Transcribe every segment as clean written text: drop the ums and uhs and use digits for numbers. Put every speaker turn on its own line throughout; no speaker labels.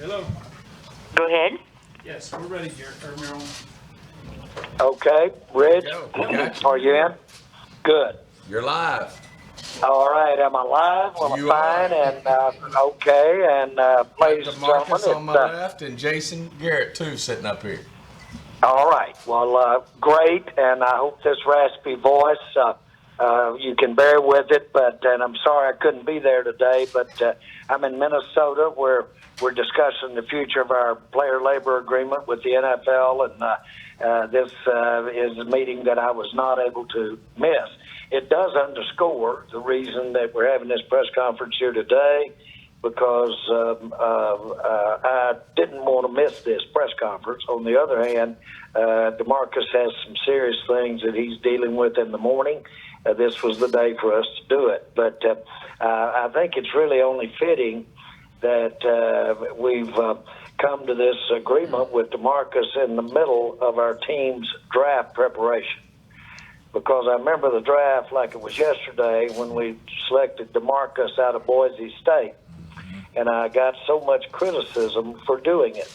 Hello.
Go ahead.
Yes, we're ready, Garrett, or Maryland.
Okay, Rich,
Got
are you in? Good.
You're live.
All right, am I live? Well,
You
I'm fine,
are.
and okay, and ladies and gentlemen,
DeMarcus on my
it's,
left and Jason Garrett too sitting up here.
all right. Well, great, and I hope this raspy voice, you can bear with it. And I'm sorry I couldn't be there today, but I'm in Minnesota where we're discussing the future of our player labor agreement with the NFL, and this is a meeting that I was not able to miss. It does underscore the reason that we're having this press conference here today, because I didn't want to miss this press conference. On the other hand, DeMarcus has some serious things that he's dealing with in the morning. This was the day for us to do it. But I think it's really only fitting that we've come to this agreement with DeMarcus in the middle of our team's draft preparation. Because I remember the draft like it was yesterday when we selected DeMarcus out of Boise State. And I got so much criticism for doing it.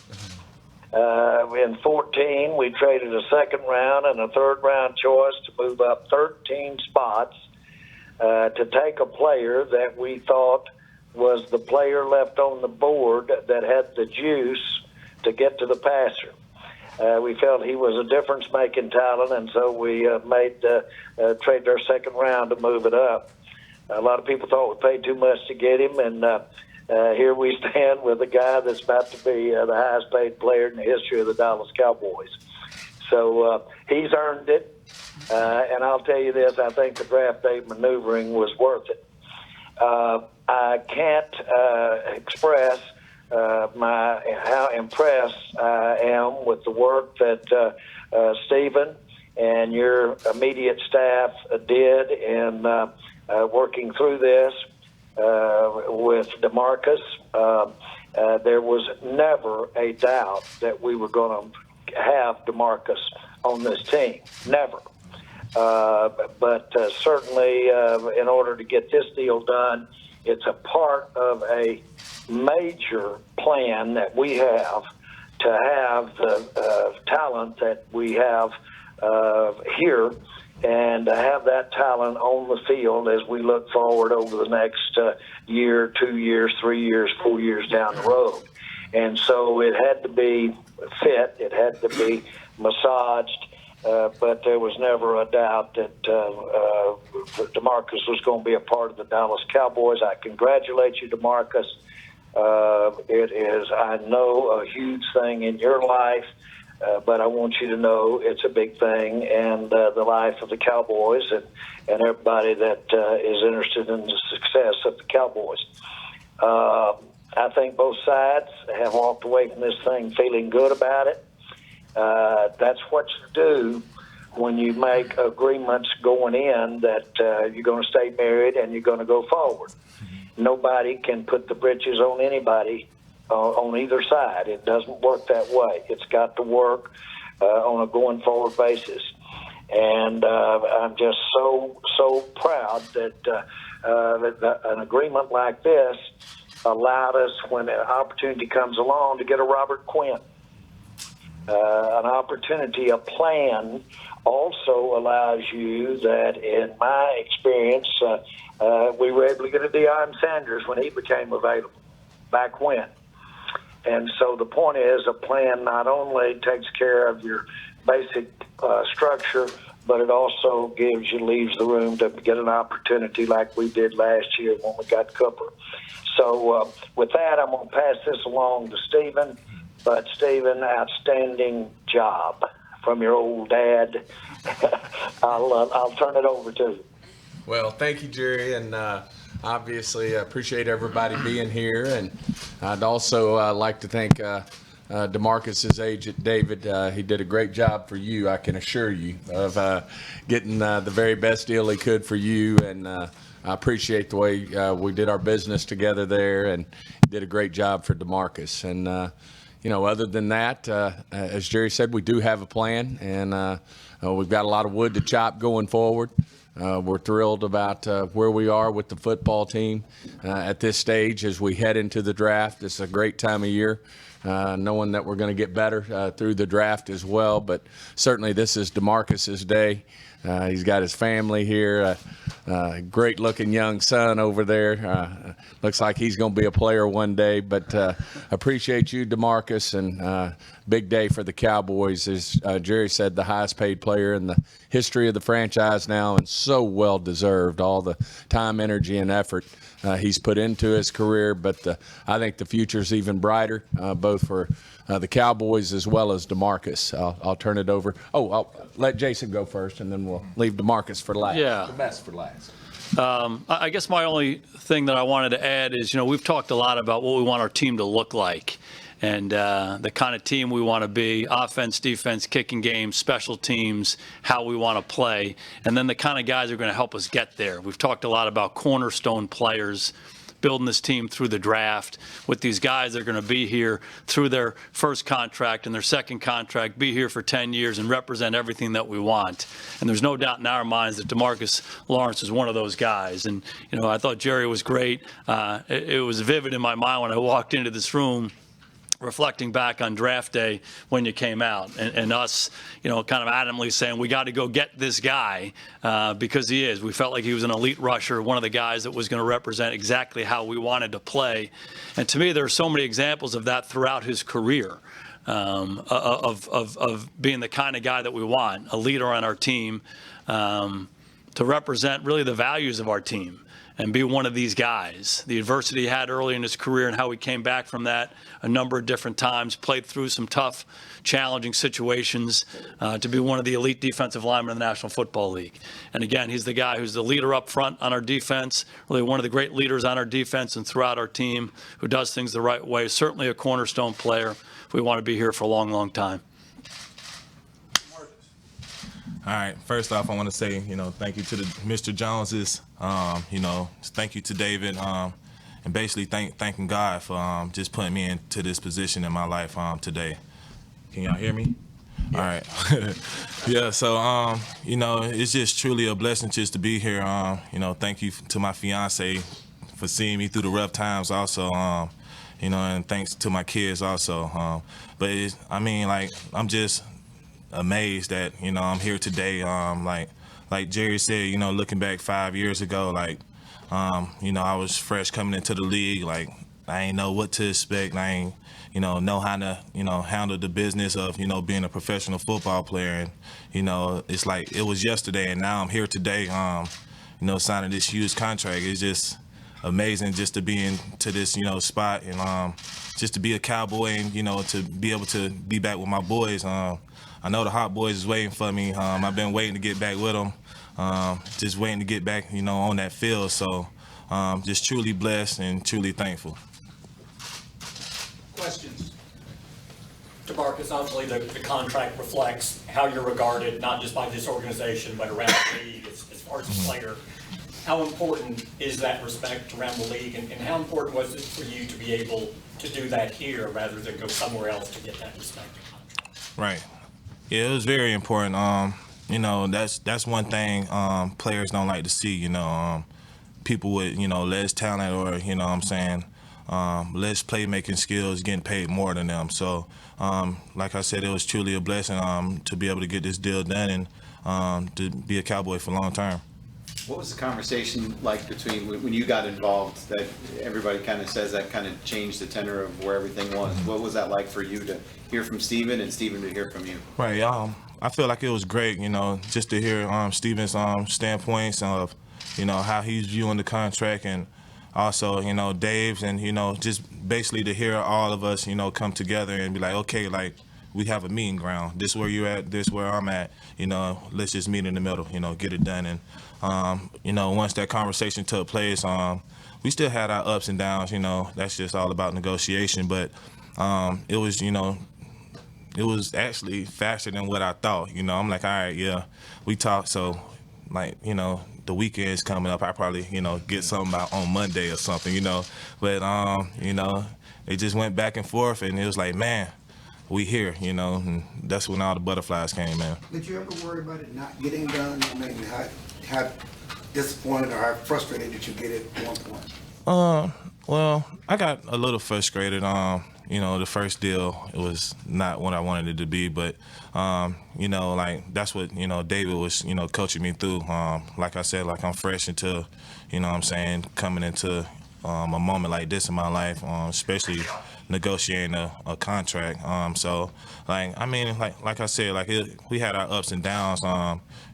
In 14, we traded a second round and a third round choice to move up 13 spots to take a player that we thought was the player left on the board that had the juice to get to the passer. We felt he was a difference-making talent, and so we traded our second round to move it up. A lot of people thought we paid too much to get him, and here we stand with a guy that's about to be the highest-paid player in the history of the Dallas Cowboys. So he's earned it, and I'll tell you this, I think the draft day maneuvering was worth it. I can't express how impressed I am with the work that Stephen and your immediate staff did in working through this with DeMarcus. There was never a doubt that we were going to have DeMarcus on this team. Never. But certainly in order to get this deal done, it's a part of a major plan that we have to have the talent that we have here, and to have that talent on the field as we look forward over the next year, 2 years, 3 years, 4 years down the road. And so it had to be fit, it had to be massaged, but there was never a doubt that DeMarcus was going to be a part of the Dallas Cowboys. I congratulate you, DeMarcus. It is, I know, a huge thing in your life, but I want you to know it's a big thing in the life of the Cowboys and everybody that is interested in the success of the Cowboys. I think both sides have walked away from this thing feeling good about it. That's what you do when you make agreements going in that you're going to stay married and you're going to go forward. Nobody can put the britches on anybody on either side. It doesn't work that way. It's got to work on a going forward basis. And I'm just so proud that an agreement like this allowed us, when an opportunity comes along, to get a Robert Quinn. An opportunity, a plan also allows you that, in my experience, we were able to get a Deion Sanders when he became available back when. And so the point is, a plan not only takes care of your basic structure, but it also leaves the room to get an opportunity like we did last year when we got Cooper. So with that, I'm going to pass this along to Stephen. But Stephen, outstanding job from your old dad. I'll turn it over to you.
Well, thank you, Jerry, and obviously I appreciate everybody being here. And I'd also like to thank DeMarcus's agent, David. He did a great job for you, I can assure you, of getting the very best deal he could for you. And I appreciate the way we did our business together there, and he did a great job for DeMarcus. And other than that, as Jerry said, we do have a plan, and we've got a lot of wood to chop going forward. We're thrilled about where we are with the football team at this stage as we head into the draft. It's a great time of year, knowing that we're going to get better through the draft as well. But certainly this is DeMarcus's day. He's got his family here, great-looking young son over there. Looks like he's going to be a player one day. But appreciate you, DeMarcus, and big day for the Cowboys. As Jerry said, the highest-paid player in the history of the franchise now, and so well-deserved, all the time, energy, and effort he's put into his career. But I think the future's even brighter, both for the Cowboys as well as DeMarcus. I'll turn it over. I'll let Jason go first, and then we'll leave DeMarcus for last.
Yeah.
The best for last.
I guess my only thing that I wanted to add is, we've talked a lot about what we want our team to look like and the kind of team we want to be: offense, defense, kicking game, special teams, how we want to play, and then the kind of guys who are going to help us get there. We've talked a lot about cornerstone players, building this team through the draft with these guys that are going to be here through their first contract and their second contract, be here for 10 years and represent everything that we want. And there's no doubt in our minds that DeMarcus Lawrence is one of those guys. And, I thought Jerry was great. It was vivid in my mind when I walked into this room, reflecting back on draft day when you came out, and us, kind of adamantly saying we got to go get this guy because he is. We felt like he was an elite rusher, one of the guys that was going to represent exactly how we wanted to play. And to me, there are so many examples of that throughout his career, of being the kind of guy that we want, a leader on our team, to represent really the values of our team and be one of these guys. The adversity he had early in his career and how he came back from that a number of different times, played through some tough, challenging situations to be one of the elite defensive linemen in the National Football League. And again, he's the guy who's the leader up front on our defense, really one of the great leaders on our defense and throughout our team, who does things the right way, certainly a cornerstone player if we want to be here for a long, long time.
All right. First off, I want to say, thank you to the Mr. Joneses. Thank you to David, and basically thanking God for just putting me into this position in my life today. Can y'all hear me? Yeah. All right. Yeah. So, it's just truly a blessing just to be here. Thank you to my fiance for seeing me through the rough times also. And thanks to my kids also. But I'm just amazed that I'm here today. Like Jerry said, looking back 5 years ago, I was fresh coming into the league. Like, I ain't know what to expect. I ain't know how to handle the business of being a professional football player. And it's like it was yesterday, and now I'm here today. Signing this huge contract. It's just amazing just to be into this spot, and just to be a Cowboy, and to be able to be back with my boys. I know the Hot Boys is waiting for me. I've been waiting to get back with them, just waiting to get back, on that field. So just truly blessed and truly thankful.
Questions?
DeMarcus, obviously the contract reflects how you're regarded, not just by this organization, but around the league as far as a player. How important is that respect around the league, and how important was it for you to be able to do that here rather than go somewhere else to get that respect?
Right. Yeah, it was very important. That's one thing players don't like to see. People with less talent or less playmaking skills getting paid more than them. So, like I said, it was truly a blessing to be able to get this deal done and to be a Cowboy for long term.
What was the conversation like between when you got involved that everybody kind of says that kind of changed the tenor of where everything was? Mm-hmm. What was that like for you to hear from Steven and Steven to hear from you?
Right. I feel like it was great, just to hear Steven's standpoints of, how he's viewing the contract, and also, Dave's, and, just basically to hear all of us, come together and be like, okay, like, we have a meeting ground. This where you're at, this where I'm at. Let's just meet in the middle, get it done. And, once that conversation took place, we still had our ups and downs, that's just all about negotiation. But it was actually faster than what I thought. I'm like, all right, yeah, we talked. So, like, the weekend's coming up. I probably, get something out on Monday or something, But, they just went back and forth, and it was like, man, we here, you know, and that's when all the butterflies came, man.
Did you ever worry about it not getting done? I mean, how disappointed or how frustrated did you get at one point?
Well, I got a little frustrated. You know, the first deal, it was not what I wanted it to be, but, you know, like, that's what, you know, David was, you know, coaching me through. Like I said, like, I'm fresh into, you know what I'm saying, coming into a moment like this in my life, especially negotiating a contract. So, like, I mean, like I said, like, we had our ups and downs.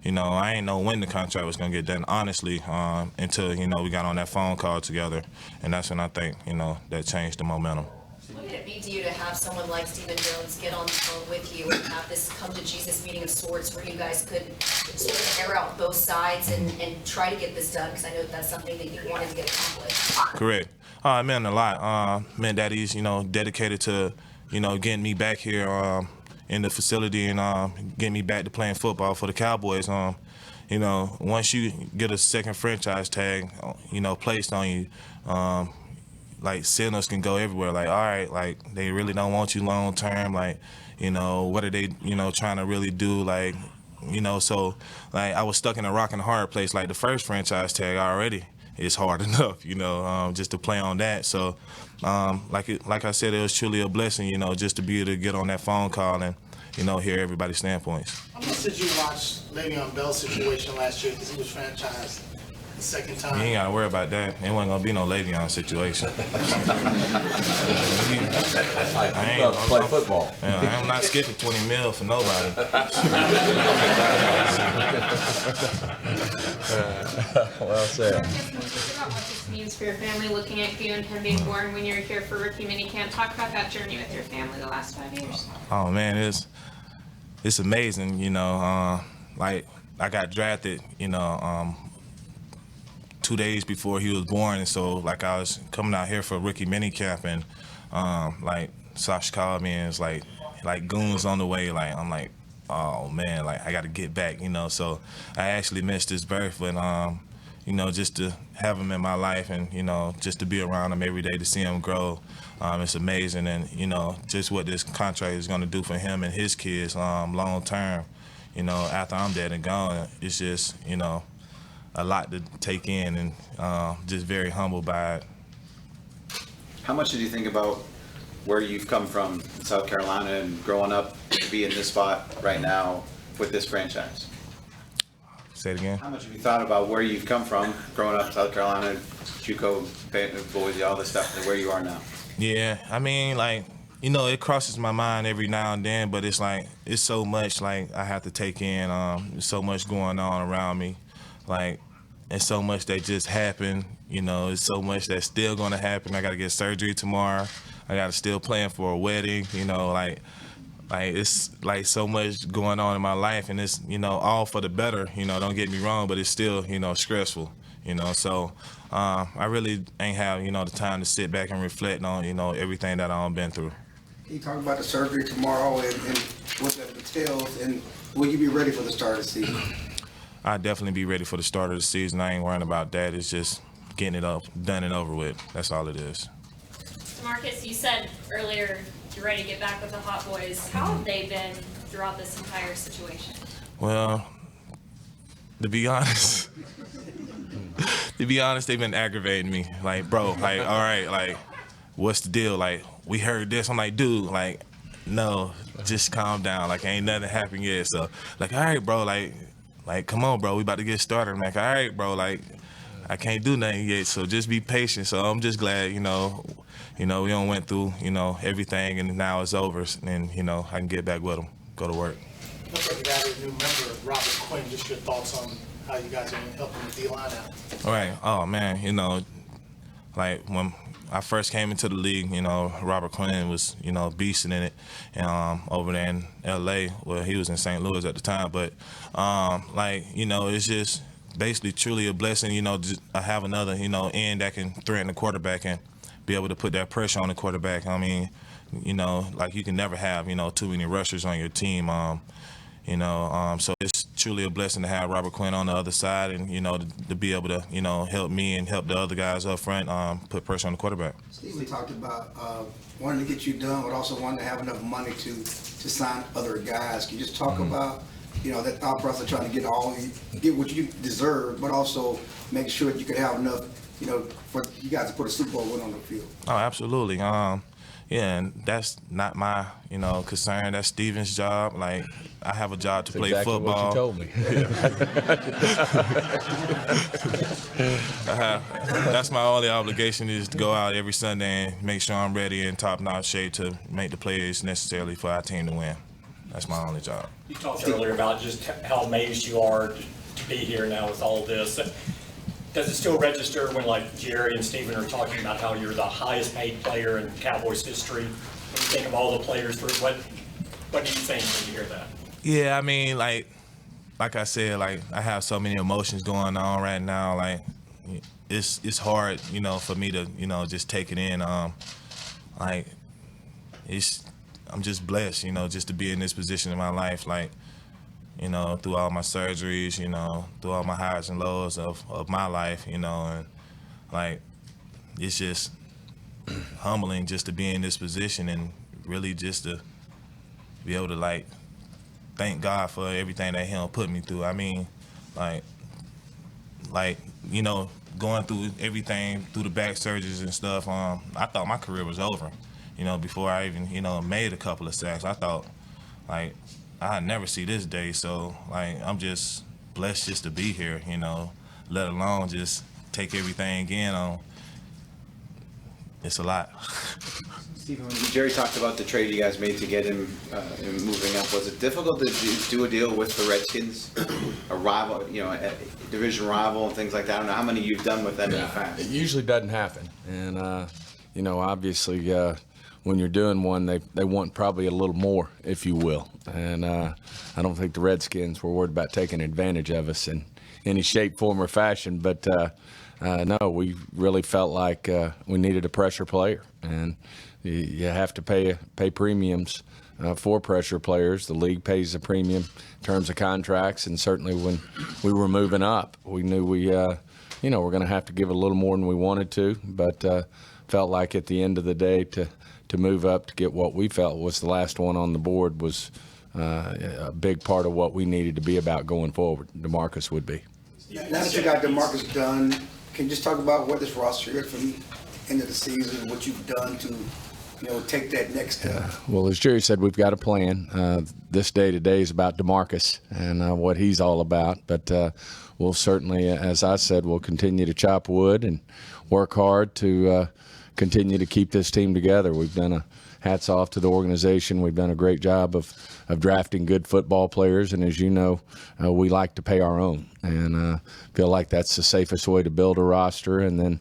You know, I ain't know when the contract was going to get done, honestly, until, you know, we got on that phone call together. And that's when I think, you know, that changed the momentum.
What did it mean to you to have someone like Stephen Jones get on the phone with you and have this come to Jesus meeting of sorts where you guys could sort of air out both sides and try to get this done? Because I know that's something that you wanted to get accomplished.
Correct. It meant a lot. Meant that he's, you know, dedicated to, you know, getting me back here in the facility and getting me back to playing football for the Cowboys. You know, once you get a second franchise tag, you know, placed on you, like, signals can go everywhere. Like, all right, like, they really don't want you long term. Like, you know, what are they, you know, trying to really do? Like, you know, so, like, I was stuck in a rock and a hard place. Like, the first franchise tag already is hard enough, you know, just to play on that. So, like I said, it was truly a blessing, you know, just to be able to get on that phone call and, you know, hear everybody's standpoints.
How much did you watch Le'Veon Bell's situation last year because he was franchised the second time?
You ain't got to worry about that. It wasn't going to be no Le'Veon situation. I ain't
Play football.
I'm not skipping 20 mil for nobody.
Well said.
About what this means for your family, looking at you and him being born when you were here for rookie minicamp. Talk about that journey with your family the last 5 years.
Oh man, it's amazing, you know. Like, I got drafted, you know, 2 days before he was born, and so, like, I was coming out here for rookie minicamp, and like, Sasha called me and it's like goons on the way. Like, I'm like, oh man, like, I got to get back, you know. So I actually missed his birth, but you know, just to have him in my life and, you know, just to be around him every day, to see him grow, it's amazing. And, you know, just what this contract is going to do for him and his kids long term, you know, after I'm dead and gone, it's just, you know, a lot to take in, and just very humbled by it.
How much did you think about where you've come from in South Carolina and growing up to be in this spot right now with this franchise?
Say it again.
How much have you thought about where you've come from, growing up in South Carolina, JUCO, Boise, all this stuff, and where you are now?
Yeah, I mean, like, you know, it crosses my mind every now and then, but it's like, it's so much, like, I have to take in. There's so much going on around me. Like, it's so much that just happened, you know, it's so much that's still going to happen. I got to get surgery tomorrow. I got to still plan for a wedding, you know, like it's like so much going on in my life, and it's, you know, all for the better, you know, don't get me wrong, but it's still, you know, stressful, you know. So I really ain't have, you know, the time to sit back and reflect on, you know, everything that I've been through.
Can you talk about the surgery tomorrow and what that entails, and will you be ready for the start of the season?
I'll definitely be ready for the start of the season. I ain't worrying about that. It's just getting it up, done and over with. That's all it is.
DeMarcus, you said earlier you're ready to get back with the Hot Boys. How have they been throughout this entire situation?
Well, to be honest, they've been aggravating me. Like, bro, like, all right, like, what's the deal? Like, we heard this. I'm like, dude, like, no, just calm down. Like, ain't nothing happened yet. So, like, all right, bro, like, come on, bro, we about to get started. I'm like, all right, bro, like, I can't do nothing yet, so just be patient. So I'm just glad, you know, we done went through, you know, everything, and now it's over, and, you know, I can get back with them, go to work.
Looks like you got a new member, Robert Quinn. Just your thoughts on how you guys are helping the D-line out.
All right. Oh, man, you know, like, when I first came into the league, you know, Robert Quinn was, you know, beasting in it, and over there in L.A., well, he was in St. Louis at the time, but, like, you know, it's just basically truly a blessing, you know, just have another, you know, end that can threaten the quarterback and be able to put that pressure on the quarterback. I mean, you know, like, you can never have, you know, too many rushers on your team. So it's truly a blessing to have Robert Quinn on the other side and, to be able to, help me and help the other guys up front put pressure on the quarterback.
Stephen talked about wanting to get you done, but also wanting to have enough money to sign other guys. Can you just talk about, that thought process, trying to get what you deserve, but also make sure that you could have enough, for you guys to put a Super Bowl win on the field?
Oh, absolutely. Yeah, and that's not my, concern. That's Steven's job. Like, I have a job to play
exactly
football.
what you told me.
That's my only obligation, is to go out every Sunday and make sure I'm ready in top-notch shape to make the plays necessarily for our team to win. That's my only job.
You talked earlier about just how amazed you are to be here now with all this. Does it still register when, like, Jerry and Steven are talking about how you're the highest paid player in Cowboys history? When you think of all the players, what do you think when you hear that?
Yeah, I mean, like I said, like, I have so many emotions going on right now. Like, it's hard, for me to, just take it in. I'm just blessed, just to be in this position in my life. Like, through all my surgeries, through all my highs and lows of my life, and like, it's just humbling just to be in this position and really just to be able to, like, thank God for everything that He'll put me through. I mean, like, going through everything, through the back surgeries and stuff, I thought my career was over, before I even, made a couple of sacks. I thought, like, I'd never see this day. So, like, I'm just blessed just to be here, let alone just take everything in. It's a lot.
Stephen, when Jerry talked about the trade you guys made to get him moving up, was it difficult to do a deal with the Redskins, a rival, a division rival and things like that? I don't know how many you've done with them in the past.
It usually doesn't happen. And, obviously, when you're doing one, they want probably a little more, if you will. And I don't think the Redskins were worried about taking advantage of us in any shape, form, or fashion. But, no, we really felt like we needed a pressure player. And you have to pay premiums for pressure players. The league pays a premium in terms of contracts. And certainly when we were moving up, we knew we're going to have to give a little more than we wanted to. But felt like at the end of the day to move up to get what we felt was the last one on the board was a big part of what we needed to be about going forward. DeMarcus would be.
Now that you got DeMarcus done, can you just talk about what this roster is from the end of the season and what you've done to, take that next step?
Well, as Jerry said, we've got a plan. This day-to-day is about DeMarcus and what he's all about. But we'll certainly, as I said, we'll continue to chop wood and work hard to continue to keep this team together. We've done hats off to the organization. We've done a great job of drafting good football players, and as you know, we like to pay our own, and feel like that's the safest way to build a roster, and then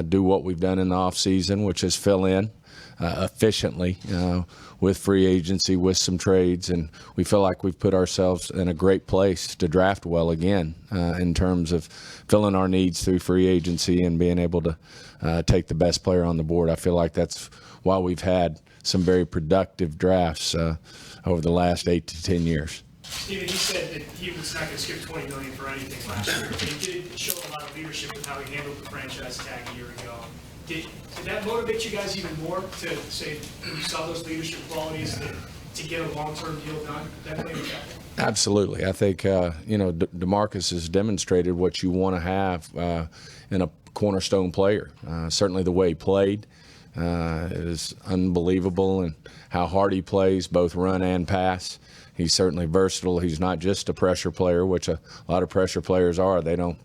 do what we've done in the offseason, which is fill in efficiently with free agency, with some trades, and we feel like we've put ourselves in a great place to draft well again in terms of filling our needs through free agency and being able to take the best player on the board. I feel like that's why we've had some very productive drafts over the last 8 to 10 years.
Stephen, he said that he was not going to skip $20 million for anything last year, but he did show a lot of leadership with how he handled the franchise tag a year ago. Did that motivate you guys even more to say when you saw those leadership qualities to get a long-term deal done? Definitely.
Absolutely. I think, DeMarcus has demonstrated what you want to have in a cornerstone player. Certainly the way he played is unbelievable, and how hard he plays, both run and pass. He's certainly versatile. He's not just a pressure player, which a lot of pressure players are. They don't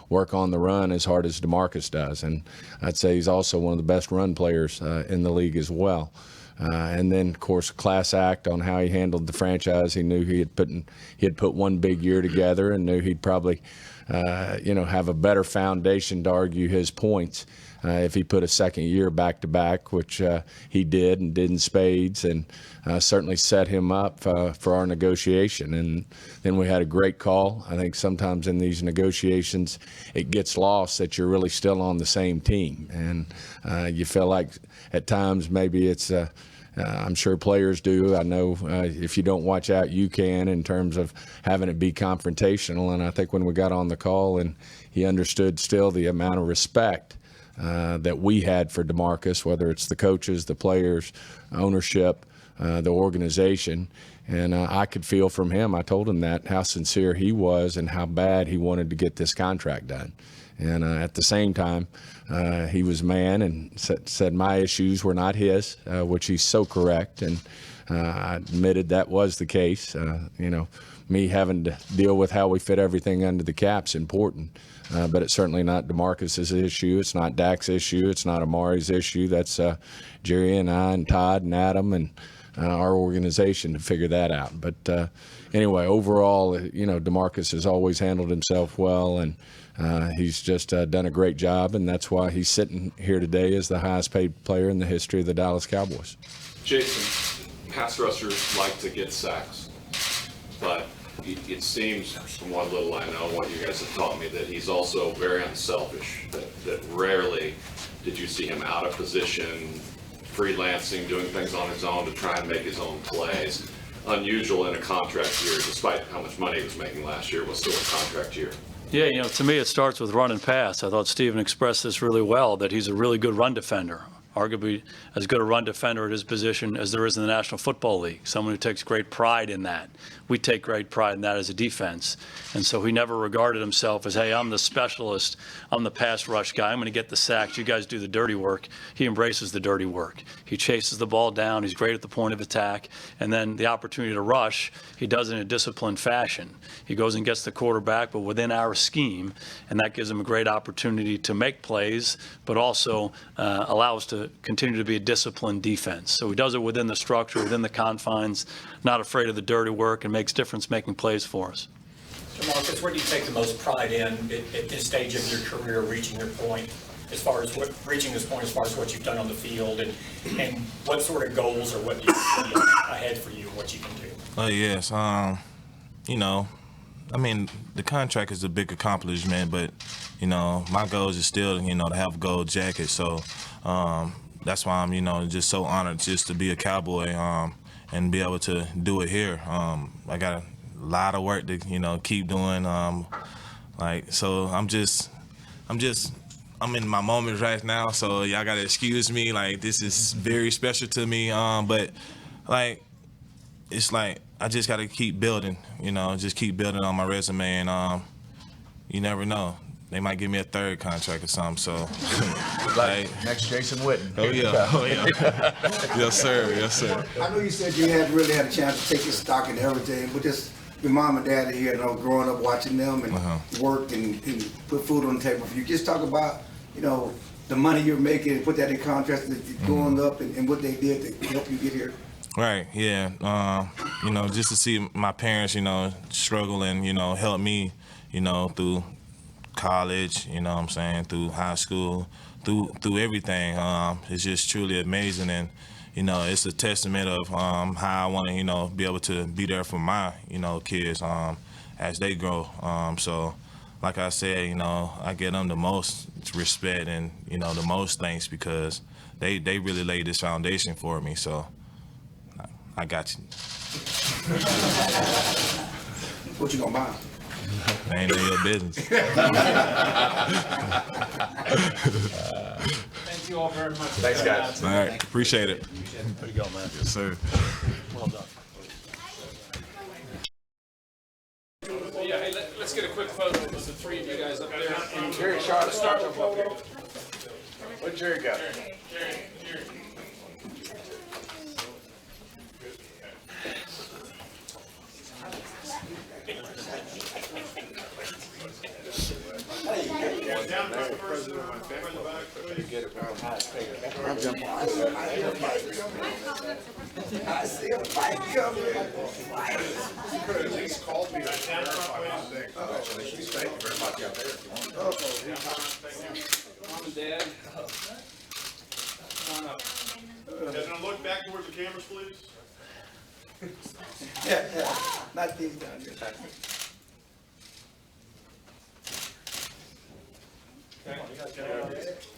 work on the run as hard as DeMarcus does. And I'd say he's also one of the best run players in the league as well. And then, of course, class act on how he handled the franchise. He knew he had put one big year together, and knew he'd probably, have a better foundation to argue his points if he put a second year back to back, which he did and did in spades, and certainly set him up for our negotiation. And then we had a great call. I think sometimes in these negotiations it gets lost that you're really still on the same team, and you feel like at times maybe it's I'm sure players do. I know if you don't watch out, you can, in terms of having it be confrontational. And I think when we got on the call and he understood still the amount of respect that we had for DeMarcus, whether it's the coaches, the players, ownership, the organization. And I could feel from him, I told him that, how sincere he was and how bad he wanted to get this contract done. And at the same time, he was a man and said my issues were not his, which he's so correct. And I admitted that was the case. Me having to deal with how we fit everything under the cap's important. But it's certainly not DeMarcus's issue. It's not Dak's issue. It's not Amari's issue. That's Jerry and I and Todd and Adam and our organization to figure that out. But anyway, overall, DeMarcus has always handled himself well, and he's just done a great job, and that's why he's sitting here today as the highest paid player in the history of the Dallas Cowboys.
Jason, pass rushers like to get sacks, but it seems from what little I know, what you guys have taught me, that he's also very unselfish, that rarely did you see him out of position, freelancing, doing things on his own to try and make his own plays. Unusual in a contract year, despite how much money he was making last year, was still a contract year.
Yeah, to me it starts with run and pass. I thought Steven expressed this really well, that he's a really good run defender. Arguably as good a run defender at his position as there is in the National Football League. Someone who takes great pride in that. We take great pride in that as a defense. And so he never regarded himself as, hey, I'm the specialist, I'm the pass rush guy, I'm going to get the sacks, you guys do the dirty work. He embraces the dirty work. He chases the ball down, he's great at the point of attack, and then the opportunity to rush, he does it in a disciplined fashion. He goes and gets the quarterback, but within our scheme, and that gives him a great opportunity to make plays, but also allow us to continue to be a disciplined defense. So he does it within the structure, within the confines, not afraid of the dirty work, and makes difference making plays for us.
DeMarcus, where do you take the most pride in at this stage of your career, reaching your point, as far as reaching this point, as far as what you've done on the field, and what sort of goals or what do you see ahead for you, what you can do?
Oh, yes. The contract is a big accomplishment, but, my goal is still, to have a gold jacket. So that's why I'm, just so honored just to be a Cowboy and be able to do it here. I got a lot of work to, keep doing. So I'm in my moment right now, so y'all gotta excuse me. Like, this is very special to me. But it's like I just gotta keep building, just keep building on my resume, and you never know. They might give me a third contract or something, so.
Next Jason Witten.
Oh, yeah. Yes, sir.
I know you said you hadn't really had a chance to take your stock and everything, but just your mom and dad here, growing up watching them and work and put food on the table for you. Just talk about, the money you're making and put that in contrast to going up and what they did to help you get here.
Right, yeah. Just to see my parents, struggle and, help me, through college, through high school, through everything. It's just truly amazing, and it's a testament of how I want to be able to be there for my kids as they grow. So like I said, I give them the most respect and the most thanks, because they really laid this foundation for me. So I got you.
What you gonna buy?
Ain't none of your business.
Thank you all very much.
Thanks, guys.
All right, appreciate it.
There you go, man.
Yes, sir.
Well done.
Yeah, hey, let's get a quick photo of the three of you guys up there. And
Jerry, start up here. What Jerry got?
Jerry.
I see a fight coming.
You could have at least called me to verify my thing. Thank you very much out there.
Mom and Dad. Come on up.
Now look back towards the cameras, please.
Yeah. Not these down here.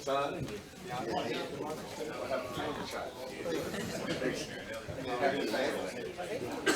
Son.
Right?